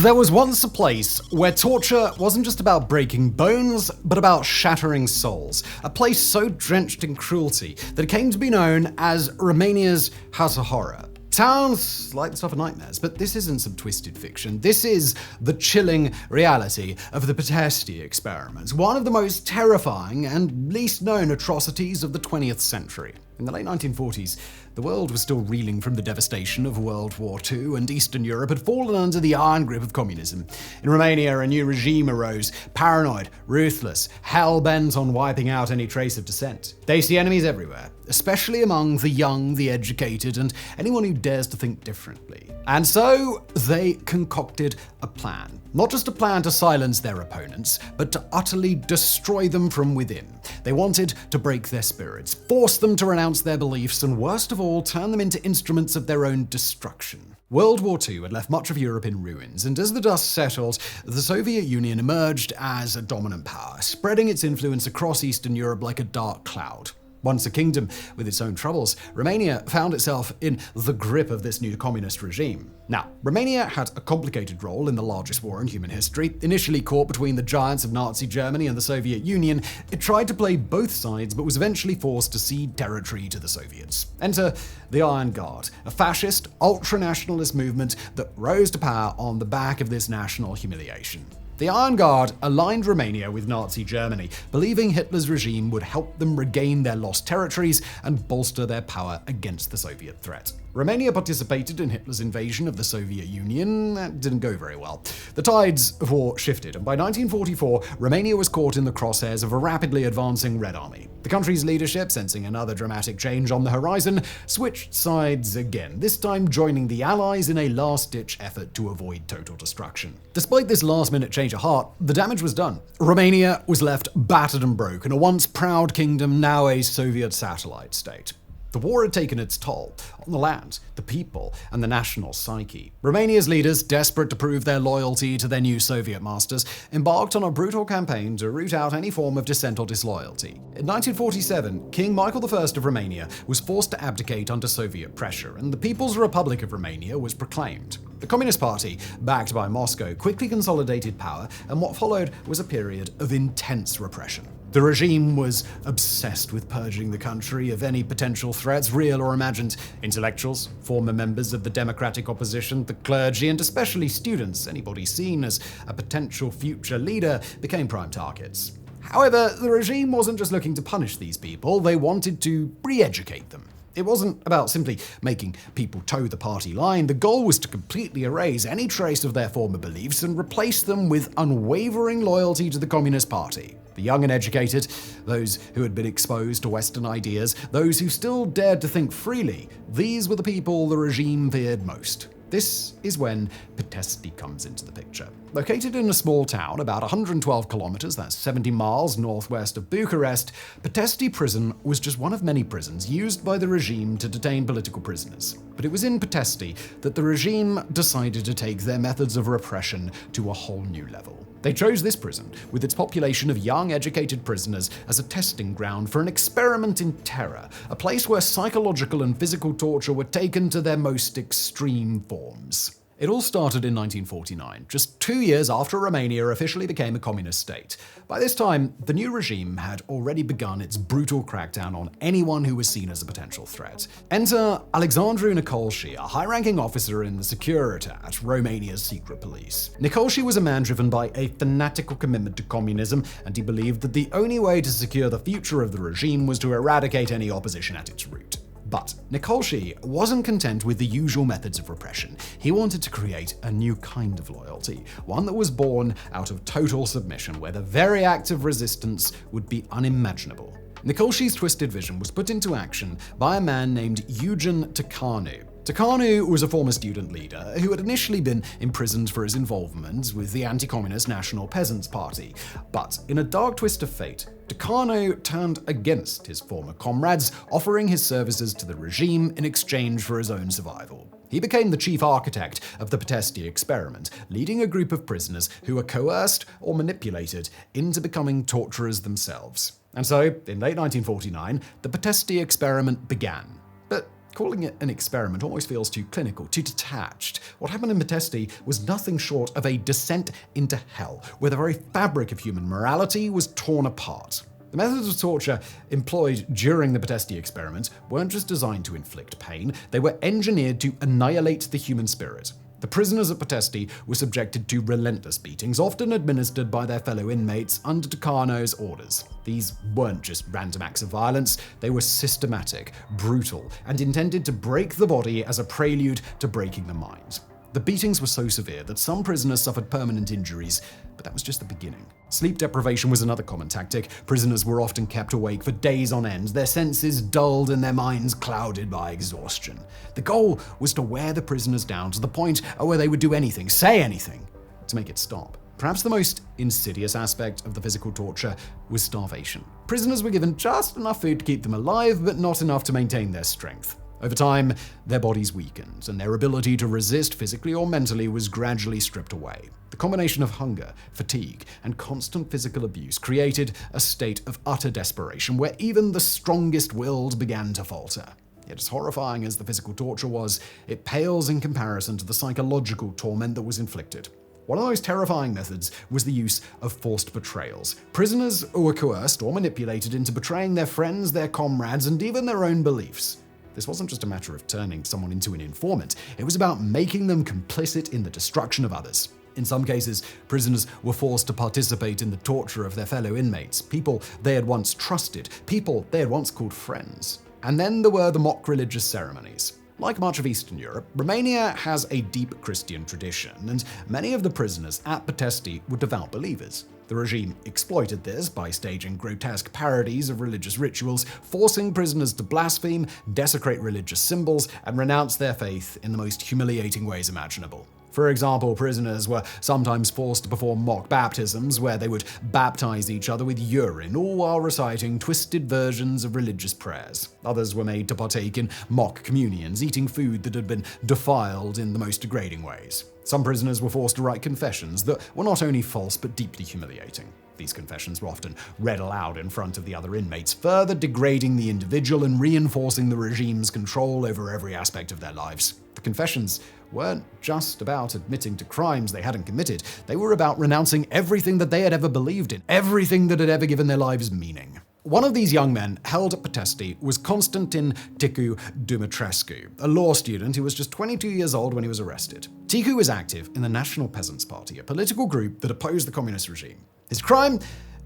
There was once a place where torture wasn't just about breaking bones, but about shattering souls. A place so drenched in cruelty that it came to be known as Romania's House of Horror. Sounds like the stuff of nightmares, but this isn't some twisted fiction. This is the chilling reality of the Pitesti Experiment, one of the most terrifying and least known atrocities of the 20th century. In the late 1940s, the world was still reeling from the devastation of World War II, and Eastern Europe had fallen under the iron grip of communism. In Romania, a new regime arose, paranoid, ruthless, hell-bent on wiping out any trace of dissent. They see enemies everywhere, especially among the young, the educated, and anyone who dares to think differently. And so they concocted a plan. Not just a plan to silence their opponents, but to utterly destroy them from within. They wanted to break their spirits, force them to renounce their beliefs, and worst of all, turn them into instruments of their own destruction. World War II had left much of Europe in ruins, and as the dust settled, the Soviet Union emerged as a dominant power, spreading its influence across Eastern Europe like a dark cloud. Once a kingdom with its own troubles, Romania found itself in the grip of this new communist regime. Now, Romania had a complicated role in the largest war in human history. Initially caught between the giants of Nazi Germany and the Soviet Union, it tried to play both sides but was eventually forced to cede territory to the Soviets. Enter the Iron Guard, a fascist, ultra-nationalist movement that rose to power on the back of this national humiliation. The Iron Guard aligned Romania with Nazi Germany, believing Hitler's regime would help them regain their lost territories and bolster their power against the Soviet threat. Romania participated in Hitler's invasion of the Soviet Union. That didn't go very well. The tides of war shifted, and by 1944, Romania was caught in the crosshairs of a rapidly advancing Red Army. The country's leadership, sensing another dramatic change on the horizon, switched sides again, this time joining the Allies in a last-ditch effort to avoid total destruction. Despite this last-minute change of heart, the damage was done. Romania was left battered and broken, a once proud kingdom, now a Soviet satellite state. The war had taken its toll on the land, the people, and the national psyche. Romania's leaders, desperate to prove their loyalty to their new Soviet masters, embarked on a brutal campaign to root out any form of dissent or disloyalty. In 1947, King Michael I of Romania was forced to abdicate under Soviet pressure, and the People's Republic of Romania was proclaimed. The Communist Party, backed by Moscow, quickly consolidated power, and what followed was a period of intense repression. The regime was obsessed with purging the country of any potential threats, real or imagined. Intellectuals, former members of the democratic opposition, the clergy, and especially students, anybody seen as a potential future leader, became prime targets. However, the regime wasn't just looking to punish these people, they wanted to re-educate them. It wasn't about simply making people toe the party line. The goal was to completely erase any trace of their former beliefs and replace them with unwavering loyalty to the Communist Party. The young and educated, those who had been exposed to Western ideas, those who still dared to think freely, these were the people the regime feared most. This is when Pitesti comes into the picture. Located in a small town about 112 kilometers, that's 70 miles northwest of Bucharest, Pitesti prison was just one of many prisons used by the regime to detain political prisoners. But it was in Pitesti that the regime decided to take their methods of repression to a whole new level. They chose this prison, with its population of young, educated prisoners, as a testing ground for an experiment in terror, a place where psychological and physical torture were taken to their most extreme forms. It all started in 1949, just 2 years after Romania officially became a communist state. By this time, the new regime had already begun its brutal crackdown on anyone who was seen as a potential threat. Enter Alexandru Nicolshi, a high-ranking officer in the Securitate, Romania's secret police. Nicolshi was a man driven by a fanatical commitment to communism, and he believed that the only way to secure the future of the regime was to eradicate any opposition at its root. But Nicolshi wasn't content with the usual methods of repression. He wanted to create a new kind of loyalty, one that was born out of total submission, where the very act of resistance would be unimaginable. Nicolshi's twisted vision was put into action by a man named Eugen Tăcănu. Tăcănu was a former student leader who had initially been imprisoned for his involvement with the anti-communist National Peasants' Party. But in a dark twist of fate, Tăcănu turned against his former comrades, offering his services to the regime in exchange for his own survival. He became the chief architect of the Pitesti Experiment, leading a group of prisoners who were coerced or manipulated into becoming torturers themselves. And so, in late 1949, the Pitesti Experiment began. But Calling it an experiment almost feels too clinical, too detached. What happened in Pitesti was nothing short of a descent into hell, where the very fabric of human morality was torn apart. The methods of torture employed during the Pitesti experiment weren't just designed to inflict pain, they were engineered to annihilate the human spirit. The prisoners at Pitesti were subjected to relentless beatings, often administered by their fellow inmates under Tucano's orders. These weren't just random acts of violence, they were systematic, brutal, and intended to break the body as a prelude to breaking the mind. The beatings were so severe that some prisoners suffered permanent injuries, but that was just the beginning. Sleep deprivation was another common tactic. Prisoners were often kept awake for days on end, their senses dulled and their minds clouded by exhaustion. The goal was to wear the prisoners down to the point where they would do anything, say anything, to make it stop. Perhaps the most insidious aspect of the physical torture was starvation. Prisoners were given just enough food to keep them alive, but not enough to maintain their strength. Over time, their bodies weakened, and their ability to resist physically or mentally was gradually stripped away. The combination of hunger, fatigue, and constant physical abuse created a state of utter desperation where even the strongest-willed began to falter. Yet as horrifying as the physical torture was, it pales in comparison to the psychological torment that was inflicted. One of the most terrifying methods was the use of forced betrayals. Prisoners were coerced or manipulated into betraying their friends, their comrades, and even their own beliefs. This wasn't just a matter of turning someone into an informant, it was about making them complicit in the destruction of others. In some cases, prisoners were forced to participate in the torture of their fellow inmates, people they had once trusted, people they had once called friends. And then there were the mock religious ceremonies. Like much of Eastern Europe, Romania has a deep Christian tradition, and many of the prisoners at Pitesti were devout believers. The regime exploited this by staging grotesque parodies of religious rituals, forcing prisoners to blaspheme, desecrate religious symbols, and renounce their faith in the most humiliating ways imaginable. For example, prisoners were sometimes forced to perform mock baptisms where they would baptize each other with urine, all while reciting twisted versions of religious prayers. Others were made to partake in mock communions, eating food that had been defiled in the most degrading ways. Some prisoners were forced to write confessions that were not only false but deeply humiliating. These confessions were often read aloud in front of the other inmates, further degrading the individual and reinforcing the regime's control over every aspect of their lives. The confessions weren't just about admitting to crimes they hadn't committed, they were about renouncing everything that they had ever believed in, everything that had ever given their lives meaning. One of these young men held at Pitesti was Constantin Ticu Dumitrescu, a law student who was just 22 years old when he was arrested. Ticu was active in the National Peasants' Party, a political group that opposed the communist regime. His crime?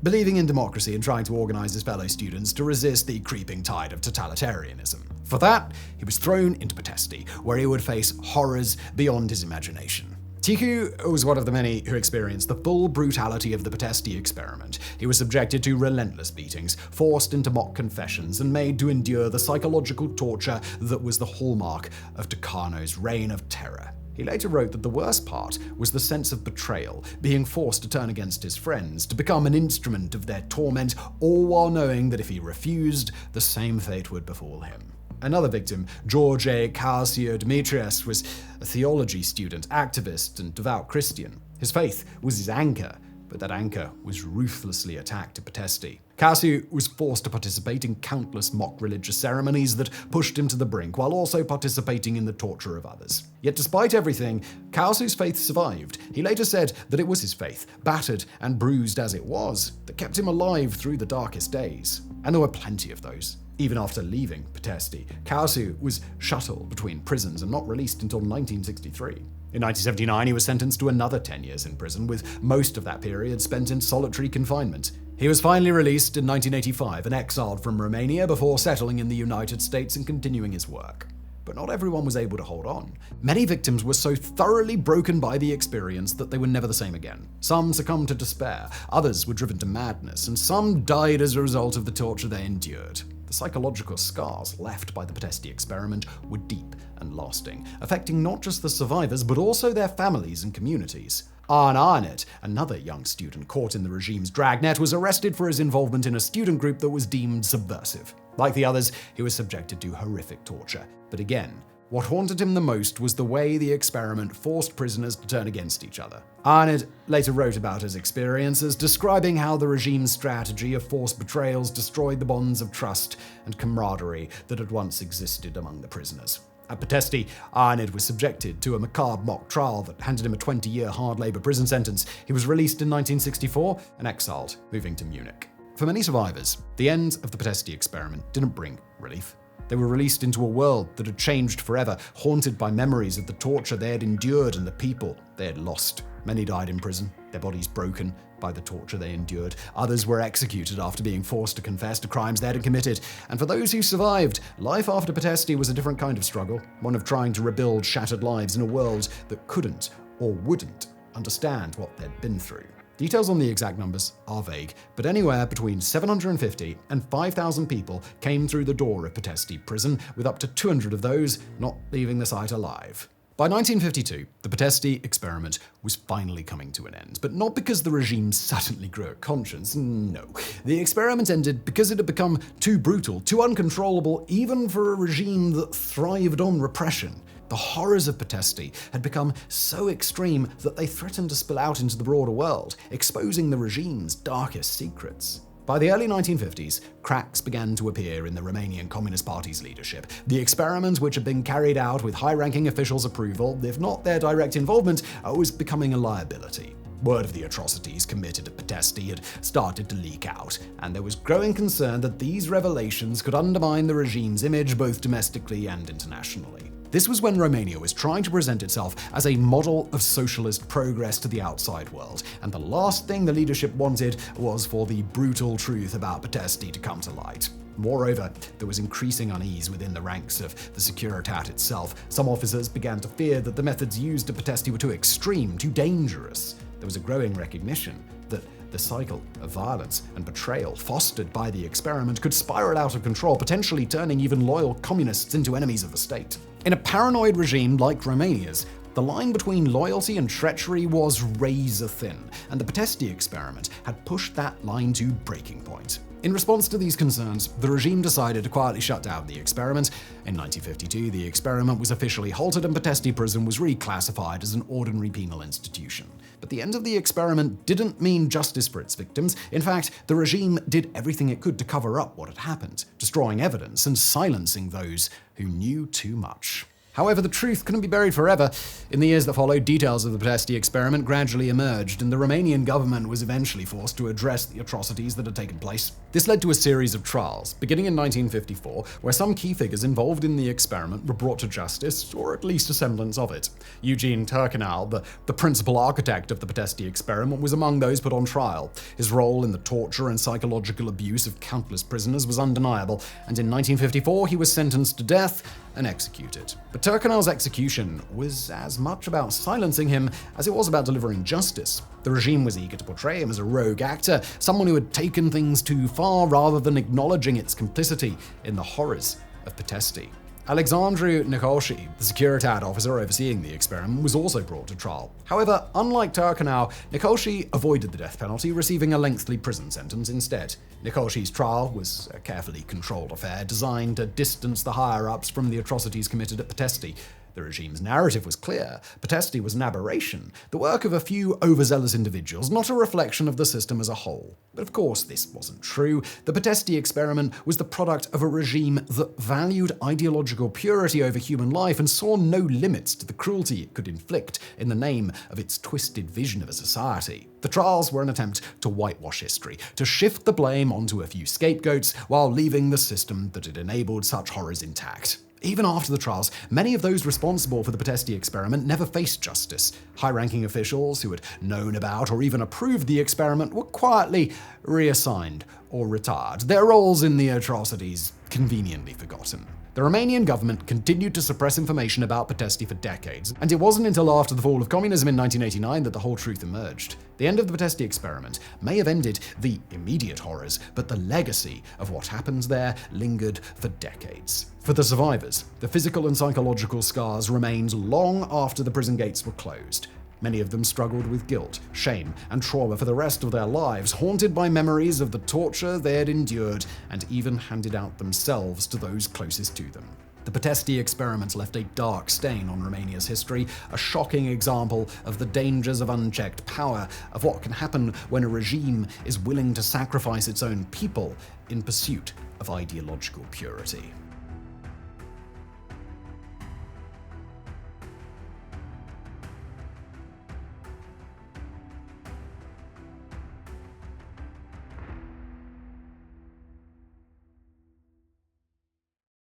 Believing in democracy and trying to organize his fellow students to resist the creeping tide of totalitarianism. For that, he was thrown into Pitesti, where he would face horrors beyond his imagination. Ticu was one of the many who experienced the full brutality of the Pitesti experiment. He was subjected to relentless beatings, forced into mock confessions, and made to endure the psychological torture that was the hallmark of Tucano's reign of terror. He later wrote that the worst part was the sense of betrayal, being forced to turn against his friends, to become an instrument of their torment, all while knowing that if he refused, the same fate would befall him. Another victim, George Calcio-Demetrius, was a theology student, activist, and devout Christian. His faith was his anchor, but that anchor was ruthlessly attacked at Pitesti. Calcio was forced to participate in countless mock religious ceremonies that pushed him to the brink, while also participating in the torture of others. Yet despite everything, Calcio's faith survived. He later said that it was his faith, battered and bruised as it was, that kept him alive through the darkest days. And there were plenty of those. Even after leaving Pitesti, Calcio was shuttled between prisons and not released until 1963. In 1979, he was sentenced to another 10 years in prison, with most of that period spent in solitary confinement. He was finally released in 1985 and exiled from Romania before settling in the United States and continuing his work. But not everyone was able to hold on. Many victims were so thoroughly broken by the experience that they were never the same again. Some succumbed to despair, others were driven to madness, and some died as a result of the torture they endured. The psychological scars left by the Pitesti experiment were deep and lasting, affecting not just the survivors but also their families and communities. Arne Arnett, another young student caught in the regime's dragnet, was arrested for his involvement in a student group that was deemed subversive. Like the others, he was subjected to horrific torture. But again, What haunted him the most was the way the experiment forced prisoners to turn against each other. Arnid later wrote about his experiences, describing how the regime's strategy of forced betrayals destroyed the bonds of trust and camaraderie that had once existed among the prisoners. At Pitesti, Arnid was subjected to a macabre mock trial that handed him a 20-year hard labor prison sentence. He was released in 1964 and exiled, moving to Munich. For many survivors, the end of the Pitesti experiment didn't bring relief. They were released into a world that had changed forever, haunted by memories of the torture they had endured and the people they had lost. Many died in prison, their bodies broken by the torture they endured. Others were executed after being forced to confess to crimes they had committed. And for those who survived, life after Pitesti was a different kind of struggle, one of trying to rebuild shattered lives in a world that couldn't or wouldn't understand what they'd been through. Details on the exact numbers are vague, but anywhere between 750 and 5,000 people came through the door of Pitesti prison, with up to 200 of those not leaving the site alive. By 1952, the Pitesti experiment was finally coming to an end, but not because the regime suddenly grew a conscience, no. The experiment ended because it had become too brutal, too uncontrollable, even for a regime that thrived on repression. The horrors of Pitesti had become so extreme that they threatened to spill out into the broader world, exposing the regime's darkest secrets. By the early 1950s, cracks began to appear in the Romanian Communist Party's leadership. The experiment, which had been carried out with high-ranking officials' approval, if not their direct involvement, was becoming a liability. Word of the atrocities committed at Pitesti had started to leak out, and there was growing concern that these revelations could undermine the regime's image both domestically and internationally. This was when Romania was trying to present itself as a model of socialist progress to the outside world, and the last thing the leadership wanted was for the brutal truth about Pitesti to come to light. Moreover, there was increasing unease within the ranks of the Securitate itself. Some officers began to fear that the methods used at Pitesti were too extreme, too dangerous. There was a growing recognition that the cycle of violence and betrayal fostered by the experiment could spiral out of control, potentially turning even loyal communists into enemies of the state. In a paranoid regime like Romania's, the line between loyalty and treachery was razor thin, and the Pitesti experiment had pushed that line to breaking point. In response to these concerns, the regime decided to quietly shut down the experiment. In 1952, the experiment was officially halted and Pitesti prison was reclassified as an ordinary penal institution. But the end of the experiment didn't mean justice for its victims. In fact, the regime did everything it could to cover up what had happened, destroying evidence and silencing those who knew too much. However, the truth couldn't be buried forever. In the years that followed, details of the Pitesti experiment gradually emerged, and the Romanian government was eventually forced to address the atrocities that had taken place. This led to a series of trials, beginning in 1954, where some key figures involved in the experiment were brought to justice, or at least a semblance of it. Eugene Turcanal, the principal architect of the Pitesti experiment, was among those put on trial. His role in the torture and psychological abuse of countless prisoners was undeniable, and in 1954 he was sentenced to death and executed. But Turcanal's execution was as much about silencing him as it was about delivering justice. The regime was eager to portray him as a rogue actor, someone who had taken things too far rather than acknowledging its complicity in the horrors of Pitesti. Alexandru Nicoshi, the Securitate officer overseeing the experiment, was also brought to trial. However, unlike Turcanal, Nicoshi avoided the death penalty, receiving a lengthy prison sentence instead. Nicoshi's trial was a carefully controlled affair designed to distance the higher-ups from the atrocities committed at Pitesti. The regime's narrative was clear. Pitesti was an aberration, the work of a few overzealous individuals, not a reflection of the system as a whole. But of course, this wasn't true. The Pitesti experiment was the product of a regime that valued ideological purity over human life and saw no limits to the cruelty it could inflict in the name of its twisted vision of a society. The trials were an attempt to whitewash history, to shift the blame onto a few scapegoats while leaving the system that had enabled such horrors intact. Even after the trials, many of those responsible for the Pitesti experiment never faced justice. High-ranking officials who had known about or even approved the experiment were quietly reassigned or retired, their roles in the atrocities conveniently forgotten. The Romanian government continued to suppress information about Pitesti for decades, and it wasn't until after the fall of communism in 1989 that the whole truth emerged. The end of the Pitesti experiment may have ended the immediate horrors, but the legacy of what happened there lingered for decades. For the survivors, the physical and psychological scars remained long after the prison gates were closed. Many of them struggled with guilt, shame, and trauma for the rest of their lives, haunted by memories of the torture they had endured and even handed out themselves to those closest to them. The Pitesti Experiment left a dark stain on Romania's history, a shocking example of the dangers of unchecked power, of what can happen when a regime is willing to sacrifice its own people in pursuit of ideological purity.